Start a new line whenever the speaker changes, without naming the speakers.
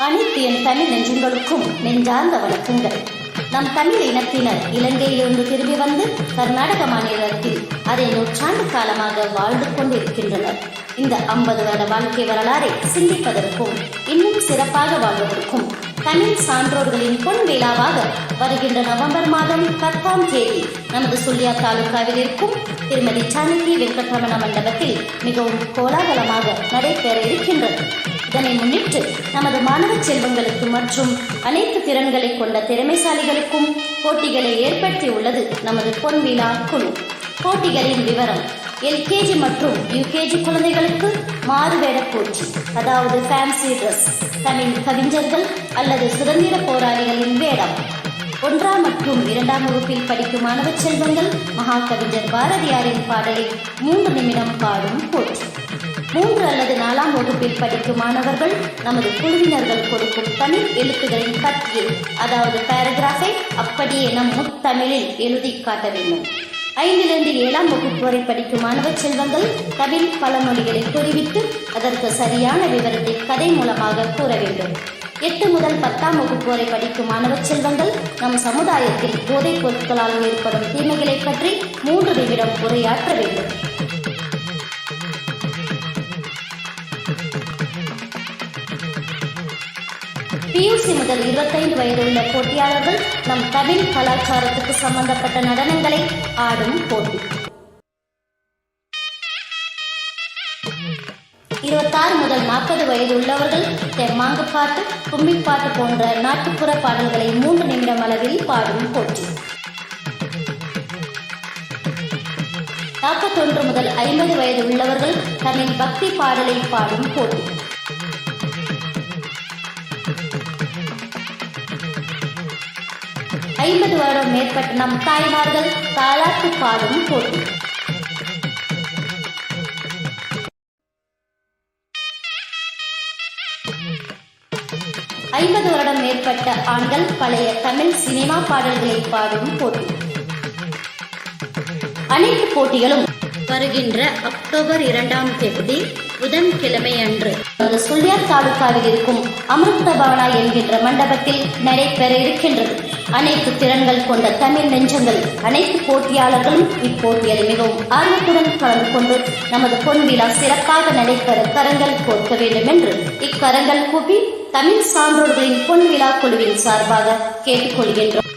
அனைத்து என் தமிழ் நெஞ்சங்களுக்கும் நெஞ்சார்ந்த வணக்கங்கள். நம் தமிழ் இனத்தினர் இலங்கையிலிருந்து திரும்பி வந்து கர்நாடக மாநிலத்தில் அதை நூற்றாண்டு காலமாக வாழ்ந்து கொண்டிருக்கின்றனர். இந்த 50 வருட வாழ்க்கை வரலாறை சிந்திப்பதற்கும் இன்னும் சிறப்பாக வாழ்வதற்கும் தமிழ் சான்றோர்களின் பொன் விழாவாக வருகின்ற நவம்பர் மாதம் 10ஆம் தேதி நமது சுள்ளியா தாலுகாவில் இருக்கும் திருமதி சாணக்கி வெங்கட்ரமண மண்டபத்தில் மிகவும் கோலாகலமாக நடைபெற இருக்கின்றது. இதனை முன்னிட்டு நமது மாணவ செல்வங்களுக்கு மற்றும் அனைத்து திறன்களை கொண்ட திறமைசாலிகளுக்கும் போட்டிகளை ஏற்படுத்தி உள்ளது நமது பொன் விழா குழு. போட்டிகளின் விவரம்: LKG மற்றும் UKG குழந்தைகளுக்கு மாறுவேட போட்டி, அதாவது ஃபேன்சி ட்ரெஸ், தமிழ் கவிஞர்கள் அல்லது சுதந்திர போராளிகளின் வேடம். 1ஆம் மற்றும் 2ஆம் வகுப்பில் படிக்கும் மாணவ செல்வங்கள் மகா கவிஞர் பாரதியாரின் பாடலை 3 நிமிடம் பாடும் போட்டி. 3 அல்லது 4ஆம் வகுப்பில் படிக்கும் மாணவர்கள் நமது குழுவினர்கள் கொடுக்கும் தமிழ் எழுத்துகளின் பட்டியல், அதாவது பேராகிராஃபை அப்படியே நம் முத்தமிழில் எழுதி காட்ட வேண்டும். 5லிருந்து 7ஆம் வகுப்பு வரை படிக்கும் மாணவ செல்வங்கள் தமிழ் பழமொழிகளை குறிவிட்டு அதற்கு சரியான விவரத்தை கதை மூலமாக கூற வேண்டும். 8 முதல் 10ஆம் வகுப்பு வரை படிக்கும் மாணவ செல்வங்கள் நம் சமுதாயத்தில் போதைப் பொருட்களால் ஏற்படும் தீமைகளை பற்றி 3 நிமிடம் உரையாற்ற வேண்டும். PUC முதல் 25 வயது உள்ள போட்டியாளர்கள் நம் தமிழ் கலாச்சாரத்துக்கு சம்பந்தப்பட்ட நடனங்களை ஆடும் போட்டி. 26 முதல் 40 வயது உள்ளவர்கள் தெம்மாங்கு பாட்டு, கும்மிப்பாட்டு போன்ற நாட்டுப்புற பாடல்களை 3 நிமிடம் அளவில் பாடும் போட்டி. 41 முதல் 50 வயது உள்ளவர்கள் தமிழ் பக்தி பாடலை பாடும் போட்டி. 50 வருடம் மேற்பட்ட நம் தாய்மார்கள் தாலாட்டு பாடும் போட்டி. 50 வருடம் மேற்பட்ட ஆண்கள் பழைய தமிழ் சினிமா பாடல்களை பாடும் போட்டி. அனைத்து போட்டிகளும் வருகின்ற அக்டோபர் 2ஆம் தேதி புதன்கிழமை அன்று சுள்ளியா தாலுகாவில் இருக்கும் அமிர்த பவனா என்கின்ற மண்டபத்தில் நடைபெற இருக்கின்றது. அனைத்து திறன்கள் கொண்ட தமிழ் நெஞ்சங்கள், அனைத்து போட்டியாளர்களும் இப்போட்டியில் மிகவும் ஆர்வத்துடன் கலந்து கொண்டு நமது பொன் விழா சிறப்பாக நடைபெற கரங்கள் கோர்க்க வேண்டும் என்று இக்கரங்கள் கூப்பி தமிழ் சான்றோர்களின் பொன் விழா குழுவின் சார்பாக கேட்டுக்கொள்கின்றோம்.